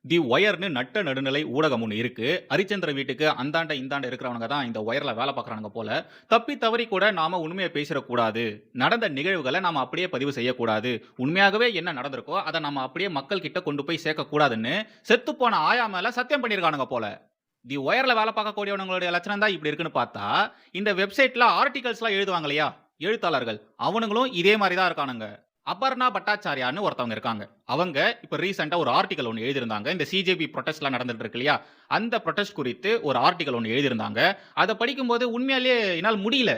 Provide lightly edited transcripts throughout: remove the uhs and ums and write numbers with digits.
தி ஒயர்ன்னு நட்ட நடுநிலை ஊடகம் ஒண்ணு இருக்கு. ஹரிச்சந்திர வீட்டுக்கு அந்தாண்ட, இந்தாண்ட இருக்கிறவனுங்க தான் இந்த ஒயர்ல வேல பார்க்குறானுங்க போல. தப்பி தவறி கூட நாம உண்மைய பேசிறக்கூடாது. நடந்த நிகழ்வுகள நாம அப்படியே பதிவு செய்யக்கூடாது. உண்மையாகவே என்ன நடந்திருக்கோ, அத நம்ம அப்படியே மக்கள் கிட்ட கொண்டு போய் சேர்க்கக்கூடாதுன்னு, செத்துப்போன ஆயா மேல சத்தியம் பண்ணியிருக்கானுங்க போல. தி ஒயர்ல வேல பார்க்கக்கூடியவனுங்களுடைய லட்சணம் தான் இப்படி இருக்குன்னு பார்த்தா, இந்த வெப்சைட்ல ஆர்டிகல்ஸ்லாம் எழுதுவாங்க இல்லையா? எழுத்தாளர்கள். அவனுங்களும் இதே மாரி தான் இருக்கானுங்க. அபர்ணா பட்டாச்சார்யான்னு ஒருத்தவங்க இருக்காங்க. அவங்க இப்ப ரீசென்ட்டா ஒரு ஆர்டிகிள் ஒண்ணு எழுதியிருந்தாங்க. இந்த சிஜேபி புரொடெஸ்ட்லாம் நடந்துட்டு இருக்கு இல்லையா? அந்த புரொடெஸ்ட் குறித்து ஒரு ஆர்டிகிள் ஒண்ணு எழுதியிருந்தாங்க. அத படிக்கும்போது உண்மையாலேயே என்னால முடியல.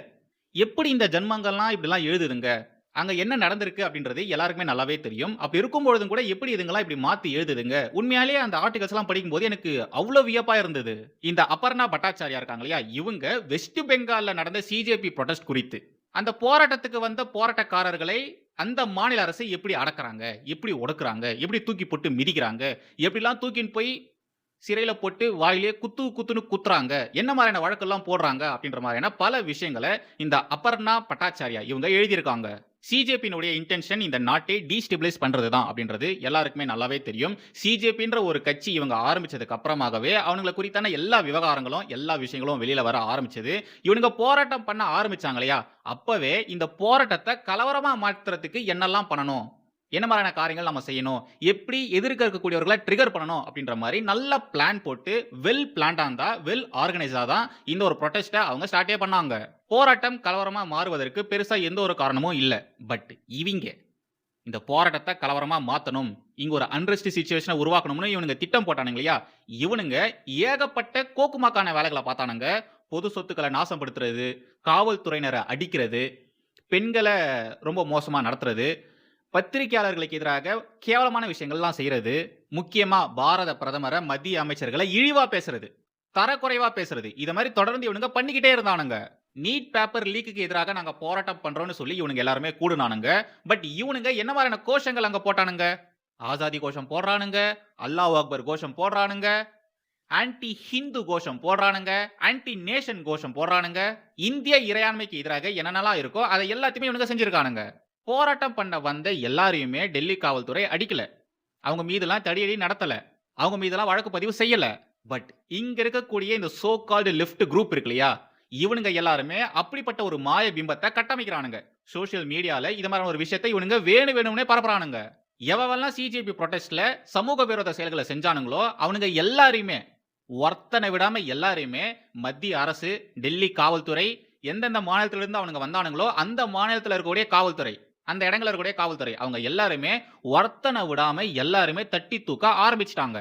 எப்படி இந்த ஜன்மங்கள்லாம் இப்படிலாம் எழுதுதுங்க? அங்க என்ன நடந்திருக்கு அப்படின்றது எல்லாருக்குமே நல்லாவே தெரியும். அப்படி இருக்கும்பொழுதும் கூட எப்படி இதுங்கலாம் இப்படி மாத்தி எழுதுதுங்க? உண்மையாலேயே அந்த ஆர்டிகிள்ஸ்லாம் படிக்கும்போது எனக்கு அவ்ளோ வியப்பா இருந்தது. இந்த அபர்ணா பட்டாச்சார்யா இருக்காங்க இல்லையா? இவங்க வெஸ்ட் பெங்கால்ல நடந்த சிஜேபி புரொடெஸ்ட் குறித்து, அந்த போராட்டத்துக்கு வந்த போராட்டக்காரர்களை அந்த மாநில அரசு எப்படி அடக்குறாங்க? எப்படி ஒடுக்குறாங்க? எப்படி தூக்கி போட்டு மிதிக்கிறாங்க? எப்படிலாம் தூக்கின்னு போய் சிறையில போட்டு வாயிலேயே குத்து குத்துன்னு குத்துறாங்க. என்ன மாரியான வழக்கெல்லாம் போடுறாங்க அப்படின்ற மாரியான பல விஷயங்கள இந்த அபர்ணா பட்டாச்சார்யா இவங்க எழுதியிருக்காங்க. சிஜேபியினுடைய இன்டென்ஷன் இந்த நாட்டை டீஸ்டபிலைஸ் பண்றது தான் அப்படின்றது எல்லாருக்குமே நல்லாவே தெரியும். சிஜேபின்ற ஒரு கட்சி இவங்க ஆரம்பிச்சதுக்கு அப்புறமாகவே அவனுங்கள குறித்தான எல்லா விவகாரங்களும், எல்லா விஷயங்களும் வெளியில வர ஆரம்பிச்சது. இவனுங்க போராட்டம் பண்ண ஆரம்பிச்சாங்க இல்லையா? அப்பவே இந்த போராட்டத்த கலவரமா மாத்துறதுக்கு என்னெல்லாம் பண்ணணும்? என்ன மாரியான காரியங்கள் நம்ம செய்யணும்? எப்படி எதிர்க்க இருக்கக்கூடியவர்கள ட்ரிகர் பண்ணணும்? அப்படின்ற மாரி நல்ல பிளான் போட்டு வெல் பிளான்டா இருந்தா, வெல் ஆர்கனைஸ்டா தான் இந்த ஒரு புரொடெஸ்ட்ட அவங்க ஸ்டார்ட்டே பண்ணாங்க. போராட்டம் கலவரமா மாறுவதற்கு பெருசா எந்த ஒரு காரணமும் இல்ல. பட் இவிங்க இந்த போராட்டத்த கலவரமா மாத்தணும். இங்க ஒரு அன்ரெஸ்ட் சிச்சுவேஷன உருவாக்கணும்னு இவனுங்க திட்டம் போட்டானுங்க இல்லையா? இவனுங்க ஏகப்பட்ட கோக்குமாக்கான வேலைகள பார்த்தானுங்க. பொது சொத்துக்கள நாசப்படுத்துறது, காவல்துறையினர அடிக்கிறது, பெண்கள ரொம்ப மோசமா நடத்துறது, பத்திரிகையாளர்களுக்கு எதிராக கேவலமான விஷயங்கள்லாம் செய்றது, முக்கியமா பாரத பிரதமர, மத்திய அமைச்சர்கள இழிவா பேசுறது, தரக்குறைவா பேசுறது, இத மாரி தொடர்ந்து இவனுங்க பண்ணிக்கிட்டே இருந்தானுங்க. நீட் பேப்பர் லீக்குக்கு எதிராக நாங்க போராட்டம் பண்றோம்னு சொல்லி இவனுங்க எல்லாருமே கூடுனானுங்க. பட் இவனுங்க என்ன மாரியான கோஷங்கள் அங்க போட்டானுங்க? ஆசாதி கோஷம் போடுறானுங்க, அல்லாஹ் அக்பர் கோஷம் போடுறானுங்க, ஆன்டி ஹிந்து கோஷம் போடுறானுங்க, ஆன்டி நேஷன் கோஷம் போடுறானுங்க. இந்திய இறையாண்மைக்கு எதிராக என்னென்னலாம் இருக்கோ, அத எல்லாத்தையுமே இவனுங்க செஞ்சிருக்கானுங்க. போராட்டம் பண்ண வந்த எல்லாரையுமே டெல்லி காவல்துறை அடிக்கல. அவங்க மீதெல்லாம் தடியடி நடத்தல. அவங்க மீதெல்லாம் வழக்கு பதிவு செய்யல. பட் இங்க இருக்கக்கூடிய இந்த சோ கால்டு லெஃப்ட் குரூப் இருக்கு இல்லையா? இவனுங்க எல்லாருமே அப்படிப்பட்ட ஒரு மாய பிம்பத்த கட்டமைக்கிறானுங்க. சோசியல் மீடியால இது மாரியான ஒரு விஷயத்த இவனுங்க வேணும்னே பரப்புறானுங்க. எவன்லாம் சிஜேபி புரொடெஸ்ட்ல சமூக விரோத செயல்கள செஞ்சானுங்களோ, அவனுங்க எல்லாரையுமே ஒருத்தன விடாம எல்லாரையுமே மத்திய அரசு, டெல்லி காவல்துறை, எந்தெந்த மாநிலத்திலிருந்து அவனுங்க வந்தானுங்களோ, அந்த மாநிலத்தில இருக்கக்கூடிய காவல்துறை, அந்த இடங்கள்ல இருக்கக்கூடிய காவல்துறை, அவங்க எல்லாருமே ஒருத்தன விடாம எல்லாருமே தட்டி தூக்க ஆரம்பிச்சுட்டாங்க.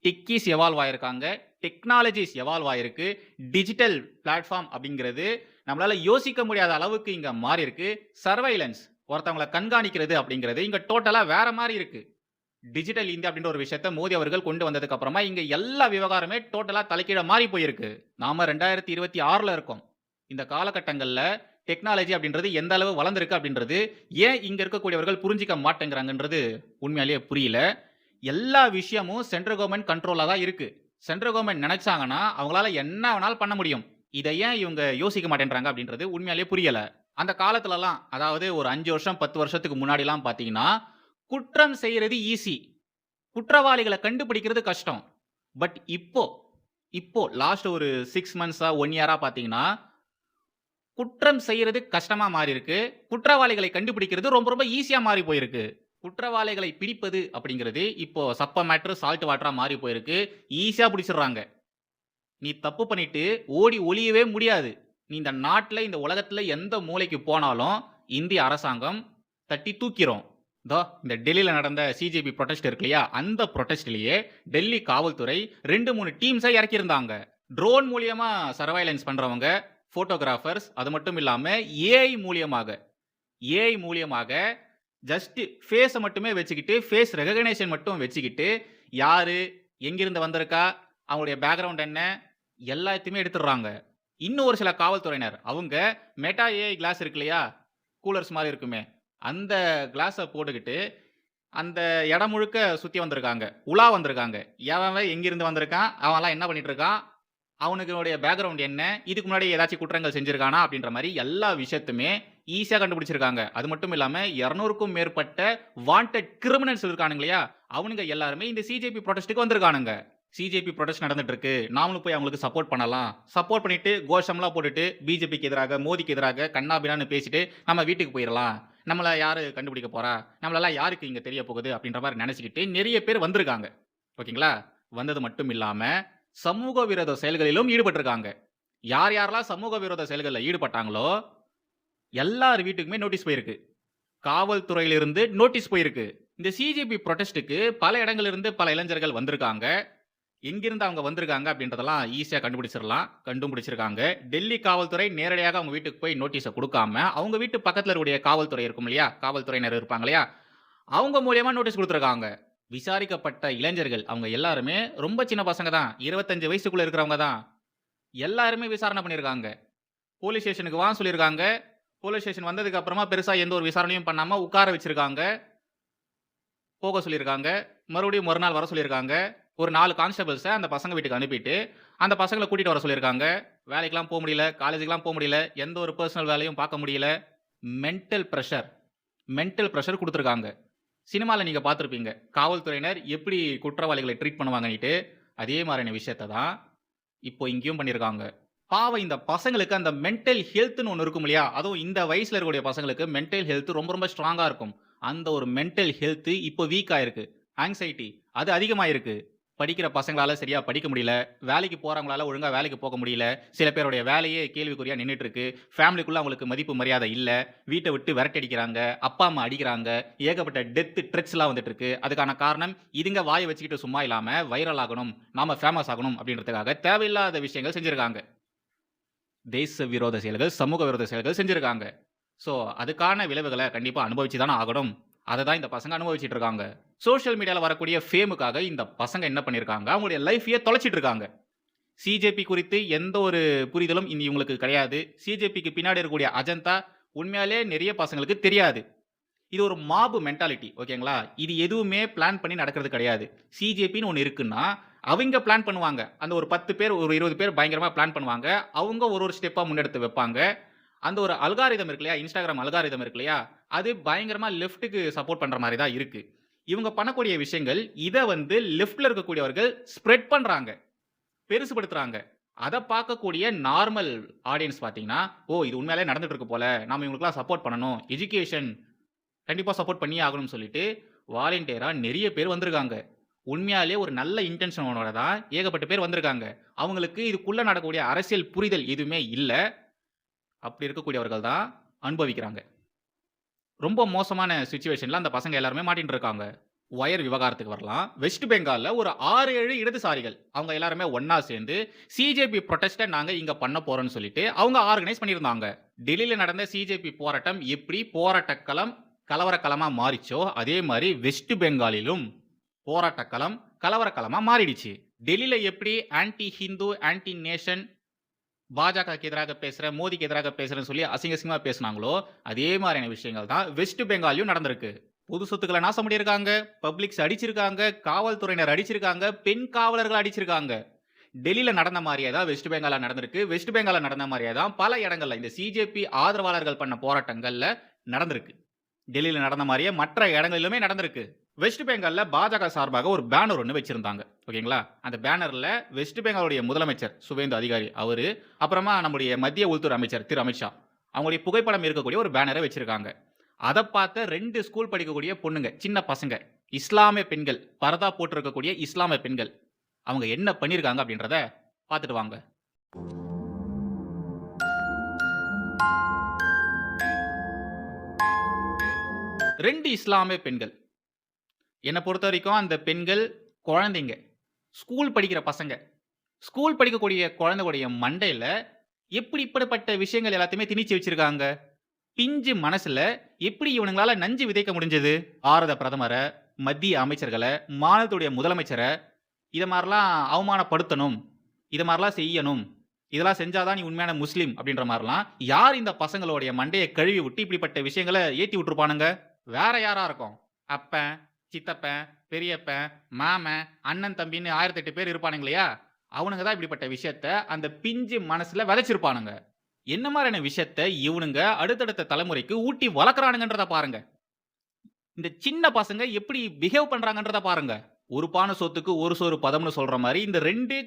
டெக்கீஸ் எவால்வ் ஆயிருக்காங்க. டெக்னாலஜிஸ் எவால்வ் ஆயிருக்கு. டிஜிட்டல் பிளாட்ஃபார்ம் அப்படிங்கிறது நம்மளால யோசிக்க முடியாத அளவுக்கு இங்க மாறியிருக்கு. சர்வைலன்ஸ் ஒருத்தவங்கள கண்காணிக்கிறது அப்படிங்கிறது இங்க டோட்டலா வேற மாரி இருக்கு. டிஜிட்டல் இந்தியா அப்படின்ற ஒரு விஷயத்த மோடி அவர்கள் கொண்டு வந்ததுக்கு அப்புறமா இங்க எல்லா விவகாரமே டோட்டலா தலைகீழா மாறி போயிருக்கு. நாம 2026ல இருக்கோம். இந்த காலகட்டங்கள்ல டெக்னாலஜி அப்படின்றது எந்த அளவு வளர்ந்திருக்கு அப்படின்றது ஏன் இங்க இருக்கக்கூடியவர்கள் புரிஞ்சிக்க மாட்டேங்கிறாங்கன்றது உண்மையாலேயே புரியல. எல்லா விஷயமும் சென்ட்ரல் கவர்ன்மென்ட் கண்ட்ரோல்ல தான் இருக்கு. சென்ட்ரல் கவர்ன்மென்ட் நினைச்சாங்கன்னா அவங்களால என்ன வேணாலும் பண்ண முடியும். இத ஏன் இவங்க யோசிக்க மாட்டேன்றாங்க அப்படின்றது உண்மையாலேயே புரியல. அந்த காலத்துலலாம் அதாவது ஒரு 5 வருஷம் 10 வருஷத்துக்கு முன்னாடிலாம் பார்த்தீங்கன்னா, குற்றம் செய்றது ஈஸி. குற்றவாளிகள கண்டுபிடிக்கிறது கஷ்டம். பட் இப்போ லாஸ்ட் ஒரு 6 மந்த்ஸா 1 இயரா பார்த்தீங்கன்னா, குற்றம் செய்றது கஷ்டமா மாறியிருக்கு. குற்றவாளிகளை கண்டுபிடிக்கிறது ரொம்ப ரொம்ப ஈஸியா மாறி போயிருக்கு. குற்றவாளிகளை பிடிப்பது அப்படிங்கிறது இப்போ சப்ப மேட்டர் சால்ட் வாட்டரா மாறி போயிருக்கு. ஈஸியா புடிச்சிடுறாங்க. நீ தப்பு பண்ணிட்டு ஓடி ஒளியவே முடியாது. நீ இந்த நாட்டுல, இந்த உலகத்துல எந்த மூலைக்கு போனாலும் இந்திய அரசாங்கம் தட்டி தூக்கிரும். இந்த டெல்லியில நடந்த சிஜேபி புரொடெஸ்ட் இருக்கு இல்லையா? அந்த புரொடெஸ்ட்லயே டெல்லி காவல்துறை 2, 3 டீம்ஸ இறக்கியிருந்தாங்க. ட்ரோன் மூலியமா சர்வைலன்ஸ் பண்றவங்க, போட்டோகிராஃபர்ஸ் அது மட்டும் இல்லாம ஏஐ மூலியமாக ஜஸ்ட் ஃபேஸ மட்டுமே வச்சுக்கிட்டு, ஃபேஸ் ரெகக்னிஷன் மட்டும் வச்சுக்கிட்டு, யாரு, எங்கிருந்து வந்திருக்கா, அவங்களுடைய பேக்கிரவுண்ட் என்ன, எல்லாத்தையுமே எடுத்துடுறாங்க. இன்னும் ஒரு சில காவல்துறையினர், அவங்க மெட்டா ஏஐ கிளாஸ் இருக்கு இல்லையா? கூலர்ஸ் மாரி இருக்குமே, அந்த கிளாஸ போட்டுக்கிட்டு, அந்த இடம் முழுக்க சுத்தி வந்திருக்காங்க. உலா வந்திருக்காங்க. எவன் எவன் எங்கிருந்து வந்திருக்கான், அவன்லாம் என்ன பண்ணிட்டு இருக்கான், அவனுடைய பேக்கிரவுண்ட் என்ன? இதுக்கு முன்னாடி ஏதாச்சும் குற்றங்கள் செஞ்சிருக்கானா? அப்படின்ற மாரி எல்லா விஷயத்தையுமே ஈஸியா கண்டுபிடிச்சிருக்காங்க. அது மட்டும் இல்லாம 200க்கும் மேற்பட்ட வாண்டட் கிரிமினல்ஸ் இருக்கானுங்க இல்லையா? அவனுங்க எல்லாருமே இந்த சிஜேபி புரொடெஸ்ட்க்கு வந்திருக்கானுங்க. சிஜேபி புரொடெஸ்ட் நடந்துட்டு இருக்கு. நாமளும் போய் அவங்களுக்கு சப்போர்ட் பண்ணலாம். சப்போர்ட் பண்ணிட்டு கோஷம்லாம் போட்டுட்டு பிஜேபிக்கு எதிராக, மோடிக்கு எதிராக கன்னாபின்னான்னு பேசிட்டு நம்ம வீட்டுக்கு போயிரலாம். நம்மள யாரு கண்டுபிடிக்க போறா? நம்மளலாம் யாருக்கு இங்க தெரிய போகுது? அப்படின்ற மாரி நெனச்சுக்கிட்டு நெறைய பேர் வந்திருக்காங்க. ஓகேங்களா? வந்தது மட்டும் இல்லாம சமூக விரோத செயல்களிலும் ஈடுபட்டிருக்காங்க. யார் யாரெல்லாம் சமூக விரோத செயல்கள்ல ஈடுபட்டாங்களோ, எல்லார் வீட்டுக்குமே நோட்டீஸ் போயிருக்கு. காவல்துறையிலிருந்து நோட்டீஸ் போயிருக்கு. இந்த சிஜேபி புரொடெஸ்ட்க்கு பல இடங்களிலிருந்து பல இளைஞர்கள் வந்திருக்காங்க. எங்கிருந்து அவங்க வந்திருக்காங்க அப்படின்றதெல்லாம் ஈஸியா கண்டுபிடிச்சிடலாம். கண்டுபிடிச்சிருக்காங்க. டெல்லி காவல்துறை நேரடியாக அவங்க வீட்டுக்கு போய் நோட்டீஸ குடுக்காம, அவங்க வீட்டு பக்கத்துல இருக்கக்கூடிய காவல்துறை இருக்கும் இல்லையா? காவல்துறையினர் இருப்பாங்க இல்லையா? அவங்க மூலியமா நோட்டீஸ் குடுத்திருக்காங்க. விசாரிக்கப்பட்ட இளைஞர்கள் அவங்க எல்லாருமே ரொம்ப சின்ன பசங்க தான். 25 வயசுக்குள்ள இருக்கிறவங்க தான். எல்லாருமே விசாரணை பண்ணியிருக்காங்க. போலீஸ் ஸ்டேஷனுக்கு வான்னு சொல்லியிருக்காங்க. போலீஸ் ஸ்டேஷன் வந்ததுக்கு அப்புறமா பெருசா எந்த ஒரு விசாரணையும் பண்ணாம உட்கார வச்சிருக்காங்க. போக சொல்லியிருக்காங்க. மறுபடியும் மறுநாள் வர சொல்லியிருக்காங்க. ஒரு 4 கான்ஸ்டபிள்ஸ அந்த பசங்க வீட்டுக்கு அனுப்பிட்டு, அந்த பசங்கள கூட்டிட்டு வர சொல்லியிருக்காங்க. வேலைக்கெல்லாம் முடியல. காலேஜுக்குலாம் முடியல. எந்த ஒரு பெர்சனல் வேலையும் பார்க்க முடியல. மென்டல் பிரஷர் மென்டல் பிரஷர் குடுத்திருக்காங்க. சினிமால நீங்க பார்த்திருப்பீங்க. காவல்துறையினர் எப்படி குற்றவாளிகளை ட்ரீட் பண்ணுவாங்கன்னிட்டு, அதே மாரியான விஷயத்த தான் இப்போ இங்கேயும் பண்ணியிருக்காங்க. பாவம் இந்த பசங்களுக்கு அந்த மென்டல் ஹெல்த்ன்னு ஒண்ணு இருக்கும் இல்லையா? அதுவும் இந்த வயசுல இருக்கக்கூடிய பசங்களுக்கு மென்டல் ஹெல்த் ரொம்ப ரொம்ப ஸ்ட்ராங்கா இருக்கும். அந்த ஒரு மென்டல் ஹெல்த் இப்போ வீக் ஆயிருக்கு. ஆங்ஸைட்டி அது அதிகமாயிருக்கு. படிக்கிற பசங்களால சரியா படிக்க முடியல. வேலைக்கு போறவங்களால ஒழுங்கா வேலைக்கு போக முடியல. சில பேருடைய வேலையே கேள்விக்குறியா நின்னுட்டு இருக்கு. ஃபேமிலிக்குள்ள அவங்களுக்கு மதிப்பு மரியாதை இல்ல. வீட்ட விட்டு விரட்டடிக்கிறாங்க. அப்பா, அம்மா அடிக்கிறாங்க. ஏகப்பட்ட டெத் த்ரெட்ஸ்லாம் வந்துட்டு இருக்கு. அதுக்கான காரணம் இதுங்க வாய வச்சுக்கிட்டு சும்மா இல்லாம வைரல் ஆகணும், நாம ஃபேமஸ் ஆகணும் அப்படின்றதுக்காக தேவையில்லாத விஷயங்கள் செஞ்சிருக்காங்க. தேச விரோத செயல்கள், சமூக விரோத செயல்கள் செஞ்சிருக்காங்க. ஸோ, அதுக்கான விளைவுகள கண்டிப்பா அனுபவிச்சு தான ஆகணும். அத தான் இந்த பசங்க அனுபவிச்சுட்டு இருக்காங்க. சோசியல் மீடியால வரக்கூடிய ஃபேமுக்காக இந்த பசங்க என்ன பண்ணியிருக்காங்க, அவங்களுடைய லைஃப்பயே தொலைச்சிட்டு இருக்காங்க. சிஜேபி குறித்து எந்த ஒரு புரிதலும் இனி இவங்களுக்கு கிடையாது. சிஜேபிக்கு பின்னாடி இருக்கக்கூடிய அஜந்தா உண்மையாலே நெறைய பசங்களுக்கு தெரியாது. இது ஒரு மாப் மென்டாலிட்டி ஓகேங்களா? இது எதுவுமே பிளான் பண்ணி நடக்கிறது கிடையாது. சிஜேபின்னு ஒண்ணு இருக்குன்னா, அவிங்க பிளான் பண்ணுவாங்க. அந்த ஒரு 10 பேர், ஒரு 20 பேர் பயங்கரமா பிளான் பண்ணுவாங்க. அவங்க ஒரு ஸ்டெப்பா முன்னெடுத்து வைப்பாங்க. அந்த ஒரு அல்காரிதம் இருக்கு இல்லையா? Instagram அல்காரிதம் இருக்கு இல்லையா? அது பயங்கரமா லெஃப்ட்க்கு சப்போர்ட் பண்ற மாரி தான் இருக்கு. இவங்க பண்ணக்கூடிய விஷயங்கள், இத வந்து லெஃப்ட்ல இருக்கக்கூடியவர்கள் ஸ்ப்ரெட் பண்றாங்க. பெருசுபடுத்துறாங்க. அத பார்க்கக்கூடிய நார்மல் ஆடியன்ஸ் பார்த்தீங்கன்னா, ஓ! இது உண்மையாலே நடந்துட்டு இருக்கு போல. நாம இவங்களுக்கெல்லாம் சப்போர்ட் பண்ணணும். எஜுகேஷன் கண்டிப்பா சப்போர்ட் பண்ணியே ஆகணும்னு சொல்லிட்டு, வாலண்டியரா நெறைய பேர் வந்திருக்காங்க. உண்மையாலே ஒரு நல்ல இன்டென்ஷனோட தான் ஏகப்பட்ட பேர் வந்திருக்காங்க. அவங்களுக்கு இதுக்குள்ள நடக்கக்கூடிய அரசியல் புரிதல் எதுவுமே இல்ல. அப்படி இருக்கக்கூடியவர்கள் தான் அனுபவிக்கிறாங்க. ரொம்ப மோசமான சிச்சுவேஷன்ல அந்த பசங்க எல்லாருமே மாட்டின்ட்டு இருக்காங்க. ஒயர் விவகாரத்துக்கு வரலாம். வெஸ்ட் பெங்கால்ல ஒரு 6, 7 இடதுசாரிகள் அவங்க எல்லாருமே ஒண்ணா சேர்ந்து சிஜேபி புரொடெஸ்ட்ட நாங்க இங்க பண்ண போறோம்னு சொல்லிட்டு அவங்க ஆர்கனைஸ் பண்ணியிருந்தாங்க. டெல்லியில நடந்த சிஜேபி போராட்டம் எப்படி போராட்டக் களம் கலவரக் களமா மாறிச்சோ, அதே மாரி வெஸ்ட் பெங்காலிலும் போராட்டக் களம் கலவரக் களமா மாறிடுச்சு. டெல்லியில எப்படி ஆன்டி ஹிந்து, ஆன்டி நேஷன் பாஜகவுக்கு எதிராக பேசுறேன், மோடிக்கு எதிராக பேசுறேன்னு சொல்லி அசிங்கமா பேசுனாங்களோ, அதே மாரியான விஷயங்கள் தான் வெஸ்ட் பெங்கால்லயும் நடந்திருக்கு. பொது சொத்துக்கள நாசம் பண்ணியிருக்காங்க, பப்ளிக்ஸ் அடிச்சிருக்காங்க, காவல்துறையினர் அடிச்சிருக்காங்க, பெண் காவலர்கள் அடிச்சிருக்காங்க. டெல்லியில நடந்த மாரியே தான் வெஸ்ட் பெங்கால்ல நடந்திருக்கு. வெஸ்ட் பெங்கால்ல நடந்த மாரியே தான் பல இடங்கள்ல இந்த சிஜேபி ஆதரவாளர்கள் பண்ண போராட்டங்கள்ல நடந்திருக்கு. டெல்லியில நடந்த மாரியே மற்ற இடங்களிலுமே நடந்திருக்கு. வெஸ்ட் பெங்கால்ல பாஜக சார்பாக ஒரு பேனர் ஒண்ணு வச்சிருந்தாங்க. ஓகேங்களா? அந்த பேனர்ல வெஸ்ட் பெங்காலுடைய முதலமைச்சர் சுவேந்து அதிகாரி அவரு, அப்புறமா நம்முடைய மத்திய உள்துறை அமைச்சர் திரு அமித் ஷா அவங்களுடைய புகைப்படம் இருக்கக்கூடிய ஒரு பேனர வச்சிருக்காங்க. அத பார்த்த 2 ஸ்கூல் படிக்கக்கூடிய பொண்ணுங்க, சின்ன பசங்க, இஸ்லாமிய பெண்கள், பர்தா போட்டிருக்கக்கூடிய இஸ்லாமிய பெண்கள், அவங்க என்ன பண்ணியிருக்காங்க அப்படின்றத பார்த்துட்டு வாங்க. 2 இஸ்லாமிய பெண்கள். என்ன பொறுத்தவரைக்கும் அந்த பெண்கள் குழந்தைங்க. ஸ்கூல் படிக்கிற பசங்க. ஸ்கூல் படிக்கக்கூடிய குழந்தைகளுடைய மண்டையில எப்படி இப்படிப்பட்ட விஷயங்கள் எல்லாத்தையுமே திணிச்சு வச்சிருக்காங்க? பிஞ்சு மனசுல எப்படி இவனுங்களால நஞ்சு விதைக்க முடிஞ்சது? பாரத பிரதமர, மத்திய அமைச்சர்கள, மாநிலத்துடைய முதலமைச்சர இத மாரிலாம் அவமானப்படுத்தணும். இத மாரிலாம் செய்யணும். இதெல்லாம் செஞ்சா தான் நீ உண்மையான முஸ்லிம் அப்படின்ற மாரிலாம் யார் இந்த பசங்களுடைய மண்டைய கழுவி விட்டு இப்படிப்பட்ட விஷயங்கள ஏத்தி விட்டுருப்பானுங்க? வேற யாரா இருக்கும்? அப்பன், சித்தப்பன், பெரியப்பன், மாமன், அண்ணன், தம்பின்னு 1008 பேர் இருப்பானுங்க இல்லையா? அவனுங்க தான் இப்படிப்பட்ட விஷயத்த அந்த பிஞ்சு மனசுல விதைச்சிருப்பானுங்க. என்ன மாரியான விஷயத்த இவனுங்க அடுத்தடுத்த தலைமுறைக்கு ஊட்டி வளர்க்குறானுங்கன்றத பாருங்க. இந்த சின்ன பசங்க எப்படி பிஹேவ் பண்றாங்கன்றத பாருங்க. "ஒரு பானை சோத்துக்கு ஒரு சோறு பதம்னு" சொல்ற மாரி இந்த 2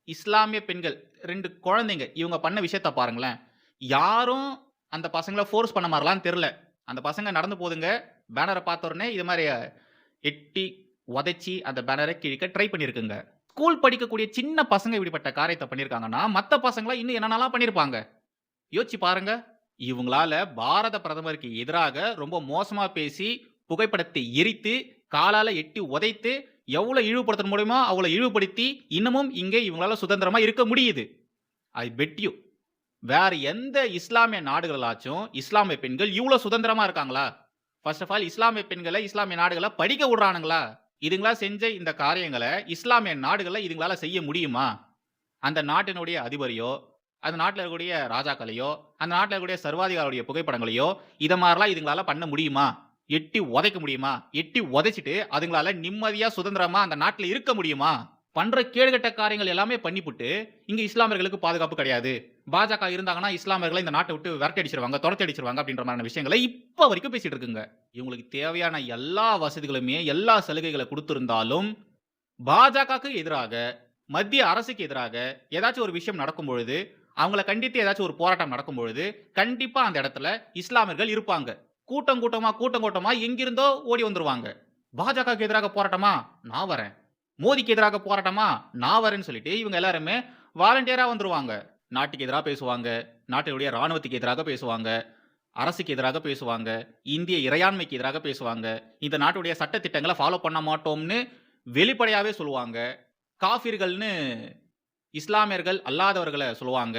இஸ்லாமிய பெண்கள், 2 குழந்தைங்க இவங்க பண்ண விஷயத்த பாருங்களேன். யாரும் அந்த பசங்கள ஃபோர்ஸ் பண்ண மாரிலாம் தெர்ல. அந்த பசங்க நடந்து போதுங்க. பேனர பார்த்த உடனே இது மாரி எட்டி உதைச்சு அந்த பேனர கிழிக்க ட்ரை பண்ணியிருக்குங்க. ஸ்கூல் படிக்கக்கூடிய சின்ன பசங்க இப்படிப்பட்ட காரியத்த பண்ணியிருக்காங்கன்னா, மத்த பசங்கலாம் இன்னும் என்னென்னலாம் பண்ணியிருப்பாங்க? யோசிச்சு பாருங்க. இவங்களால பாரத பிரதமருக்கு எதிராக ரொம்ப மோசமா பேசி, புகைப்படத்தை எரித்து, காலால எட்டி உதைத்து, எவ்வளோ இழிவுபடுத்த முடியுமோ அவ்வளோ இழிவுபடுத்தி, இன்னமும் இங்கே இவங்களால சுதந்திரமா இருக்க முடியுது. ஐ பெட் யூ. வேற எந்த இஸ்லாமிய நாடுகளாச்சும் இஸ்லாமிய பெண்கள் இவ்ளோ சுதந்திரமா இருக்காங்களா? ஃபர்ஸ்ட் ஆஃப் ஆல் இஸ்லாமிய பெண்கள இஸ்லாமிய நாடுகள்ல படிக்க விடுறானுங்களா? இதுங்களா செஞ்ச இந்த காரியங்கள இஸ்லாமிய நாடுகள்ல இதுங்களால செய்ய முடியுமா? அந்த நாட்டினுடைய அதிபரையோ, அந்த நாட்டுல இருக்கக்கூடிய ராஜாக்களையோ, அந்த நாட்டுல இருக்கக்கூடிய சர்வாதிகாரியுடைய புகைப்படங்களையோ, இத மாரிலாம் இதுங்களால பண்ண முடியுமா? எட்டி உதைக்க முடியுமா? எட்டி உதைச்சுட்டு அதுங்களால நிம்மதியா, சுதந்திரமா அந்த நாட்டுல இருக்க முடியுமா? பண்ற கேடுகெட்ட காரியங்கள் எல்லாமே பண்ணிப்புட்டு, இங்க இஸ்லாமியர்களுக்கு பாதுகாப்பு கிடையாது. பாஜக இருந்தாங்கன்னா, இஸ்லாமியர்கள இந்த நாட்ட விட்டு விரட்டி அடிச்சுருவாங்க, தொரத்தி அடிச்சுருவாங்க அப்படின்ற மாரியான விஷயங்கள இப்ப வரைக்கும் பேசிட்டு இருக்குங்க. இவங்களுக்கு தேவையான எல்லா வசதிகளுமே, எல்லா சலுகைகள குடுத்திருந்தாலும், பாஜகக்கு எதிராக, மத்திய அரசுக்கு எதிராக ஏதாச்சும் ஒரு விஷயம் நடக்கும் பொழுது, அவங்கள கண்டித்து ஏதாச்சும் ஒரு போராட்டம் நடக்கும் பொழுது, கண்டிப்பா அந்த இடத்துல இஸ்லாமியர்கள் இருப்பாங்க. கூட்டம் கூட்டமா, கூட்டம் கூட்டமா எங்கிருந்தோ ஓடி வந்துருவாங்க. பாஜகக்கு எதிராக போராட்டமா? நான் வரேன். மோடிக்கு எதிராக போராட்டமா? நான் வரேன்னு சொல்லிட்டு இவங்க எல்லாருமே வாலண்டியரா வந்துருவாங்க. நாட்டுக்கு எதிரா பேசுவாங்க. நாட்டினுடைய ராணுவத்துக்கு எதிராக பேசுவாங்க. அரசுக்கு எதிராக பேசுவாங்க. இந்திய இறையாண்மைக்கு எதிராக பேசுவாங்க. இந்த நாட்டுடைய சட்ட திட்டங்கள ஃபாலோ பண்ண மாட்டோம்னு வெளிப்படையாவே சொல்லுவாங்க. காஃபிர்கள்ன்னு இஸ்லாமியர்கள் அல்லாதவர்கள சொல்லுவாங்க.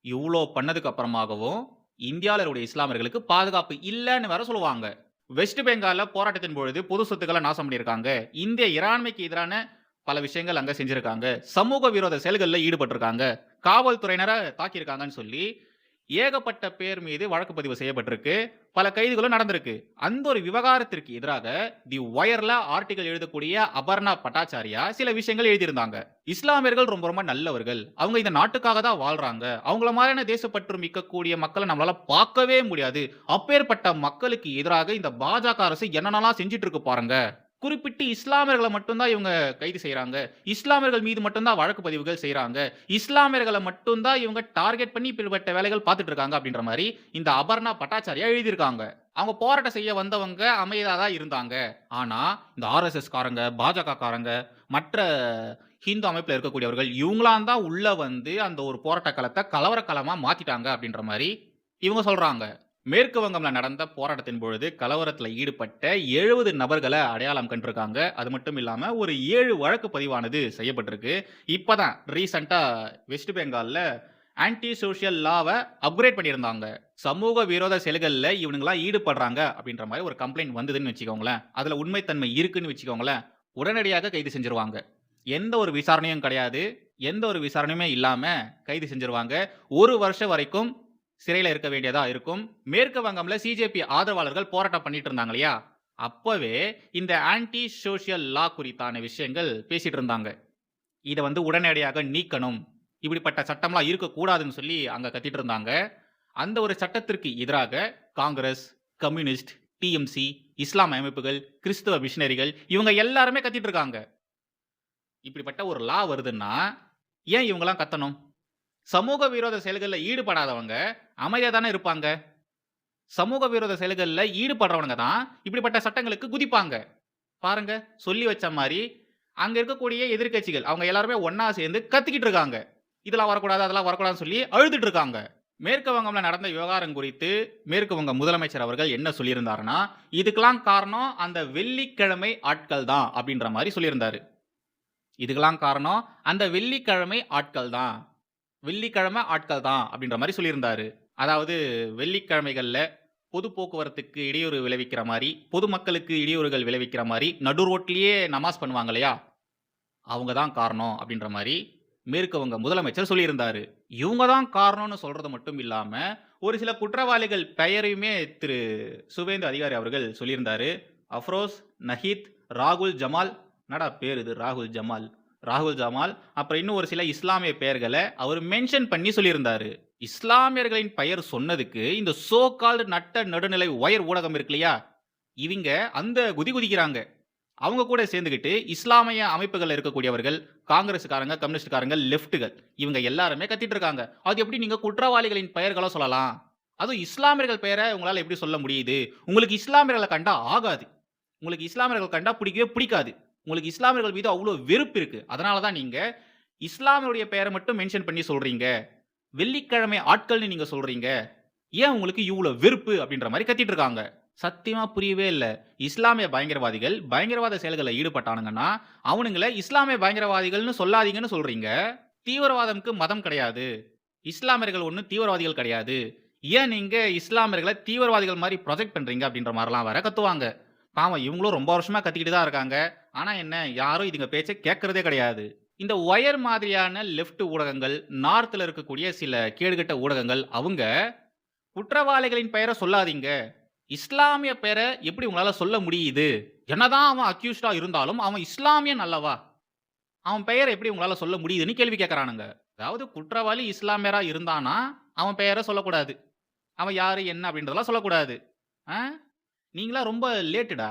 இவ்ளோ பண்ணதுக்கு அப்புறமாகவும், இந்தியால இருக்கக்கூடிய இஸ்லாமியர்களுக்கு பாதுகாப்பு இல்லன்னு வேற சொல்லுவாங்க. வெஸ்ட் பெங்கால்ல போராட்டத்தின் பொழுது பொது சொத்துக்கள நாசம் பண்ணியிருக்காங்க. இந்திய இறையாண்மைக்கு எதிரான பல விஷயங்கள் அங்க செஞ்சிருக்காங்க. சமூக விரோத செயல்கள்ல ஈடுபட்டிருக்காங்க. காவல்துறையினர தாக்கியிருக்காங்கன்னு சொல்லி, ஏகப்பட்ட பேர் மீது வழக்கு பதிவு செய்யப்பட்டிருக்கு. பல கைதுகளும் நடந்திருக்கு. அந்த ஒரு விவகாரத்திற்கு எதிராக தி ஒயர்ல ஆர்டிகிள் எழுதக்கூடிய அபர்ணா பட்டாச்சாரியா சில விஷயங்கள் எழுதியிருந்தாங்க. இஸ்லாமியர்கள் ரொம்ப ரொம்ப நல்லவர்கள். அவங்க இந்த நாட்டுக்காக தான் வாழ்றாங்க. அவங்கள மாதிரியான தேசப்பற்று மிக்கக்கூடிய மக்கள நம்மளால பார்க்கவே முடியாது. அப்பேற்பட்ட மக்களுக்கு எதிராக இந்த பாஜக அரசு என்னென்னலாம் செஞ்சுட்டு இருக்கு பாருங்க. குறிப்பிட்டு இஸ்லாமியர்கள மட்டும் தான் இவங்க கைது செய்றாங்க. இஸ்லாமியர்கள் மீது மட்டும் தான் வழக்கு பதிவுகள் செய்றாங்க. இஸ்லாமியர்கள மட்டும் தான் இவங்க டார்கெட் பண்ணி இப்படிப்பட்ட வேலைகள் பார்த்துட்டு இருக்காங்க அப்படின்ற மாரி இந்த அபர்ணா பட்டாச்சாரியா எழுதியிருக்காங்க. அவங்க போராட்டம் செய்ய வந்தவங்க அமைதியா தான் இருந்தாங்க. ஆனா, இந்த ஆர்எஸ்எஸ் காரங்க, பாஜக காரங்க, மற்ற ஹிந்து அமைப்புல இருக்கக்கூடியவர்கள் இவங்களாம் தான் உள்ள வந்து அந்த ஒரு போராட்ட களத்த கலவர களமா மாத்திட்டாங்க அப்படின்ற மாரி இவங்க சொல்றாங்க. மேற்கு வங்கம்ல நடந்த போராட்டத்தின் பொழுது கலவரத்துல ஈடுபட்ட 70 நபர்கள அடையாளம் கண்டிருக்காங்க. அது மட்டும் இல்லாம ஒரு 7 வழக்கு பதிவானது செய்யப்பட்டிருக்கு. இப்பதான் ரீசென்ட்டா வெஸ்ட் பெங்கால்ல ஆன்டி சோசியல் லாவ அப்கிரேட் பண்ணியிருந்தாங்க. சமூக விரோத செயல்கள்ல இவனுங்கலாம் ஈடுபடுறாங்க அப்படின்ற மாரி ஒரு கம்ப்ளைண்ட் வந்ததுன்னு வச்சுக்கோங்களேன். அதுல உண்மைத்தன்மை இருக்குன்னு வச்சுக்கோங்களேன். உடனடியாக கைது செஞ்சுருவாங்க. எந்த ஒரு விசாரணையும் கிடையாது. எந்த ஒரு விசாரணையுமே இல்லாம கைது செஞ்சுருவாங்க. 1 வருஷம் வரைக்கும் சிறையில இருக்க வேண்டியதா இருக்கும். மேற்கு வங்கம்ல சிஜேபி ஆதரவாளர்கள் போராட்டம் பண்ணிட்டு இருந்தாங்க இல்லையா? அப்பவே இந்த ஆன்டி சோசியல் லா குறித்தான விஷயங்கள் பேசிட்டு இருந்தாங்க. இத வந்து உடனடியாக நீக்கணும். இப்படிப்பட்ட சட்டம்லாம் இருக்கக்கூடாதுன்னு சொல்லி அங்க கத்திட்டு இருந்தாங்க. அந்த ஒரு சட்டத்திற்கு எதிராக காங்கிரஸ், கம்யூனிஸ்ட், டிஎம்சி, இஸ்லாம் அமைப்புகள், கிறிஸ்தவ மிஷனரிகள் இவங்க எல்லாருமே கத்திட்டு இருக்காங்க. இப்படிப்பட்ட ஒரு லா வருதுன்னா, ஏன் இவங்கலாம் கத்தணும்? சமூக விரோத செயல்கள்ல ஈடுபடாதவங்க அமைதியா தானே இருப்பாங்க. சமூக விரோத செயல்கள்ல ஈடுபடுறவனுங்க தான் இப்படிப்பட்ட சட்டங்களுக்கு குதிப்பாங்க. பாருங்க, சொல்லி வச்ச மாரி அங்க இருக்கக்கூடிய எதிர்க்கட்சிகள் அவங்க எல்லாருமே ஒண்ணா சேர்ந்து கத்திக்கிட்டு இருக்காங்க. இதெல்லாம் வரக்கூடாது, அதெல்லாம் வரக்கூடாதுன்னு சொல்லி அழுதுட்டு இருக்காங்க. மேற்கு வங்கம்ல நடந்த விவகாரம் குறித்து மேற்கு வங்க முதலமைச்சர் அவர்கள் என்ன சொல்லியிருந்தாருன்னா, இதுக்கெல்லாம் காரணம் அந்த வெள்ளிக்கிழமை ஆட்கள் தான் அப்படின்ற மாரி சொல்லியிருந்தாரு. இதுக்கெல்லாம் காரணம் அந்த வெள்ளிக்கிழமை ஆட்கள் தான். வெள்ளிக்கிழமை ஆட்கள் தான் அப்படின்ற மாரி சொல்லியிருந்தாரு. அதாவது வெள்ளிக்கிழமைகள்ல பொது போக்குவரத்துக்கு இடையூறு விளைவிக்கிற மாரி, பொதுமக்களுக்கு இடையூறுகள் விளைவிக்கிற மாரி, நடு ரோட்லயே நமாஸ் பண்ணுவாங்க இல்லையா? அவங்க தான் காரணம் அப்படின்ற மாரி மேற்கு வங்க முதலமைச்சர் சொல்லியிருந்தாரு. இவங்க தான் காரணம்னு சொல்றது மட்டும் இல்லாம, ஒரு சில குற்றவாளிகள் பெயரையுமே திரு சுவேந்து அதிகாரி அவர்கள் சொல்லியிருந்தாரு. அஃப்ரோஸ், நஹீத், ராகுல் ஜமால் என்னடா பேர் இது ராகுல் ஜமால். ராகுல் ஜமால், அப்புறம் இன்னும் ஒரு சில இஸ்லாமிய பெயர்கள அவரு மென்ஷன் பண்ணி சொல்லியிருந்தாரு. இஸ்லாமியர்களின் பெயர் சொன்னதுக்கு, இந்த சோ கால்டு நட்ட நடுநிலை ஒயர் ஊடகம் இருக்கு இல்லையா? இவிங்க அந்த குதி குதிக்கிறாங்க. அவங்க கூட சேர்ந்துகிட்டு இஸ்லாமிய அமைப்புகள்ல இருக்கக்கூடியவர்கள், காங்கிரஸ்காரங்க, கம்யூனிஸ்ட்காரங்க, லெஃப்ட்டுகள் இவங்க எல்லாருமே கத்திட்டு இருக்காங்க. அது எப்படி நீங்க குற்றவாளிகளின் பெயர்கள சொல்லலாம்? அதுவும் இஸ்லாமியர்கள் பெயர உங்களால எப்படி சொல்ல முடியுது? உங்களுக்கு இஸ்லாமியர்கள கண்டா ஆகாது. உங்களுக்கு இஸ்லாமியர்கள் கண்டா பிடிக்கவே பிடிக்காது. உங்களுக்கு இஸ்லாமியர்கள் மீது அவ்ளோ வெறுப்பு இருக்கு. அதனால தான் நீங்க இஸ்லாமியருடைய பெயர மட்டும் மென்ஷன் பண்ணி சொல்றீங்க. வெள்ளிக்கிழமை ஆட்கள்னு நீங்க சொல்றீங்க. ஏன் உங்களுக்கு இவ்ளோ வெறுப்பு? அப்படின்ற மாரி கத்திட்டு இருக்காங்க. சத்தியமா புரியவே இல்ல. இஸ்லாமிய பயங்கரவாதிகள் பயங்கரவாத செயல்கள்ல ஈடுபட்டானுங்கன்னா, அவனுங்கள இஸ்லாமிய பயங்கரவாதிகள்னு சொல்லாதீங்கன்னு சொல்றீங்க. தீவிரவாதம்க்கு மதம் கிடையாது. இஸ்லாமியர்கள் ஒண்ணும் தீவிரவாதிகள் கிடையாது. ஏன் நீங்க இஸ்லாமியர்கள தீவிரவாதிகள் மாரி ப்ரொஜெக்ட் பண்றீங்க? அப்படின்ற மாரிலாம் வேற கத்துவாங்க. பாவம் இவங்களும் ரொம்ப வருஷமா கத்திக்கிட்டு தான் இருக்காங்க. ஆனா என்ன, யாரும் இதுங்க பேச்ச கேட்கறதே கிடையாது. இந்த ஒயர் மாதிரியான லெஃப்ட் ஊடகங்கள், நார்த்ல இருக்கக்கூடிய சில கேடுகெட்ட ஊடகங்கள், அவங்க குற்றவாளிகளின் பெயர சொல்லாதீங்க. இஸ்லாமிய பெயர எப்படி உங்களால சொல்ல முடியுது? என்னதான் அவன் அக்யூஸ்டா இருந்தாலும், அவன் இஸ்லாமியன் அல்லவா? அவன் பெயர எப்படி உங்களால சொல்ல முடியுதுன்னு கேள்வி கேட்கறானுங்க. அதாவது குற்றவாளி இஸ்லாமியரா இருந்தானா, அவன் பெயர சொல்லக்கூடாது. அவன் யாரு, என்ன அப்படின்றதெல்லாம் சொல்லக்கூடாது. ஆ? நீங்கலாம் ரொம்ப லேட்டுடா.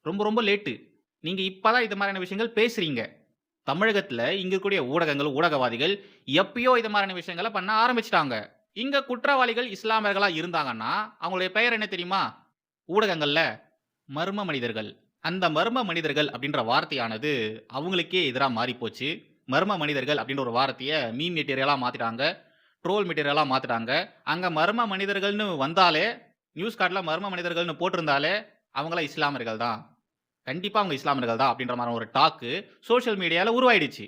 ரொம்ப ரொம்ப லேட்டு. நீங்க இப்ப தான் இது மாரியான விஷயங்கள் பேசுறீங்க. தமிழகத்துல இங்க இருக்கக்கூடிய ஊடகங்கள், ஊடகவாதிகள் எப்பயோ இது மாரியான விஷயங்கள பண்ண ஆரம்பிச்சுட்டாங்க. இங்க குற்றவாளிகள் இஸ்லாமியர்களா இருந்தாங்கன்னா, அவங்களுடைய பெயர் என்ன தெரியுமா? ஊடகங்கள்ல மர்ம மனிதர்கள். அந்த மர்ம மனிதர்கள் அப்படின்ற வார்த்தையானது அவங்களுக்கே எதிரா மாறிப்போச்சு. மர்ம மனிதர்கள் அப்படின்ற ஒரு வார்த்தைய மீம் மெட்டீரியலா மாத்திட்டாங்க. ட்ரோல் மெட்டீரியலா மாத்திட்டாங்க. அங்க மர்ம மனிதர்கள்னு வந்தாலே, நியூஸ் கார்ட்ல மர்ம மனிதர்கள்னு போட்டிருந்தாலே, அவங்கலாம் இஸ்லாமியர்கள் தான். கண்டிப்பா அவங்க இஸ்லாமியர்கள் தான் அப்படின்ற மாரி ஒரு டாக்கு சோசியல் மீடியால உருவாயிடுச்சு.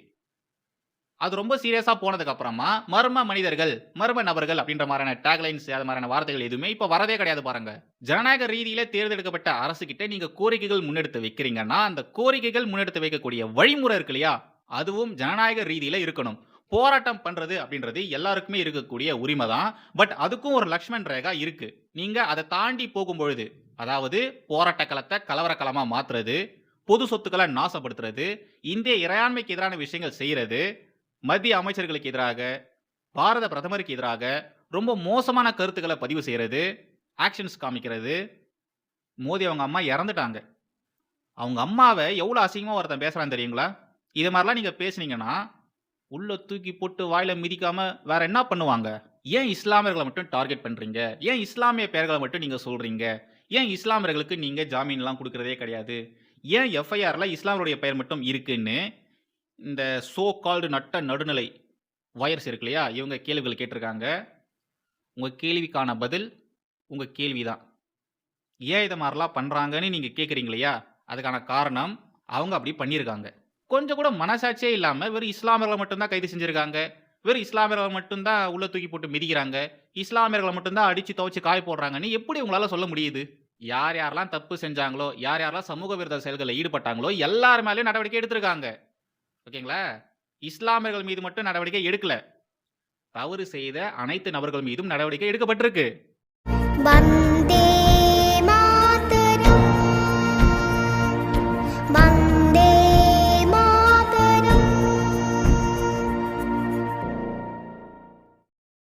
அது ரொம்ப சீரியஸா போனதுக்கு அப்புறமா, மர்ம மனிதர்கள், மர்ம நபர்கள் அப்படின்ற மாரியான டேக்லைன்ஸ் அது மாரியான வார்த்தைகள் எதுவுமே இப்ப வரதே கிடையாது பாருங்க. ஜனநாயக ரீதியில தேர்ந்தெடுக்கப்பட்ட அரசு கிட்ட நீங்க கோரிக்கைகள் முன்னெடுத்து வைக்கிறீங்கன்னா, அந்த கோரிக்கைகள் முன்னெடுத்து வைக்கக்கூடிய வழிமுறை இருக்கு இல்லையா? அதுவும் ஜனநாயக ரீதியில இருக்கணும். போராட்டம் பண்றது அப்படின்றது எல்லாருக்குமே இருக்கக்கூடிய உரிமை தான். பட் அதுக்கும் ஒரு லக்ஷ்மன் ரேகா இருக்கு. நீங்க அத தாண்டி போகும்பொழுது, அதாவது போராட்ட களத்த கலவர களமா மாத்துறது, பொது சொத்துக்கள நாசப்படுத்துறது, இந்திய இறையாண்மைக்கு எதிரான விஷயங்கள் செய்றது, மத்திய அமைச்சர்களுக்கு எதிராக, பாரத பிரதமருக்கு எதிராக ரொம்ப மோசமான கருத்துக்கள பதிவு செய்றது, ஆக்ஷன்ஸ் காமிக்கிறது. மோடி அவங்க அம்மா இறந்துட்டாங்க. அவங்க அம்மாவ எவ்வளோ அசிங்கமா ஒருத்தன் பேசுறான் தெரியுங்களா? இது மாரிலாம் நீங்க பேசுனீங்கன்னா, உள்ள தூக்கி போட்டு வாயில மிதிக்காம வேற என்ன பண்ணுவாங்க? ஏன் இஸ்லாமியர்கள மட்டும் டார்கெட் பண்றீங்க? ஏன் இஸ்லாமிய பெயர்கள மட்டும் நீங்க சொல்றீங்க? ஏன் இஸ்லாமியர்களுக்கு நீங்க ஜாமீன்லாம் குடுக்குறதே கிடையாது? ஏன் எஃப்ஐஆர்ல இஸ்லாமியருடைய பெயர் மட்டும் இருக்குன்னு, இந்த சோ கால்டு நட்ட நடுநிலை வயர்ஸ் இருக்கு இல்லையா? இவங்க கேள்விகள் கேட்டிருக்காங்க. உங்க கேள்விக்கான பதில், உங்க கேள்வி தான். ஏன் இத மாரிலாம் பண்றாங்கன்னு நீங்க கேட்கிறீங்க இல்லையா? அதுக்கான காரணம், அவங்க அப்படி பண்ணியிருக்காங்க. கொஞ்சம் கூட மனசாட்சியே இல்லாம வெறும் இஸ்லாமியர்கள மட்டும் தான் கைது செஞ்சிருக்காங்க. வெறும் இஸ்லாமியர்கள மட்டும் தான் உள்ள தூக்கி போட்டு மிதிக்கிறாங்க. இஸ்லாமியர்கள மட்டும் தான் அடிச்சு துவைச்சு காய போடுறாங்கன்னு எப்படி உங்களால சொல்ல முடியுது? யார் யாரெல்லாம் தப்பு செஞ்சாங்களோ, யார் யாரெல்லாம் சமூக விரோத செயல்கள்ல ஈடுபட்டாங்களோ, எல்லார் மேலயும் நடவடிக்கை எடுத்திருக்காங்க. ஓகேங்களா? இஸ்லாமியர்கள் மீது மட்டும் நடவடிக்கை எடுக்கல. தவறு செய்த அனைத்து நபர்கள் மீதும் நடவடிக்கை எடுக்கப்பட்டிருக்கு. வண்ண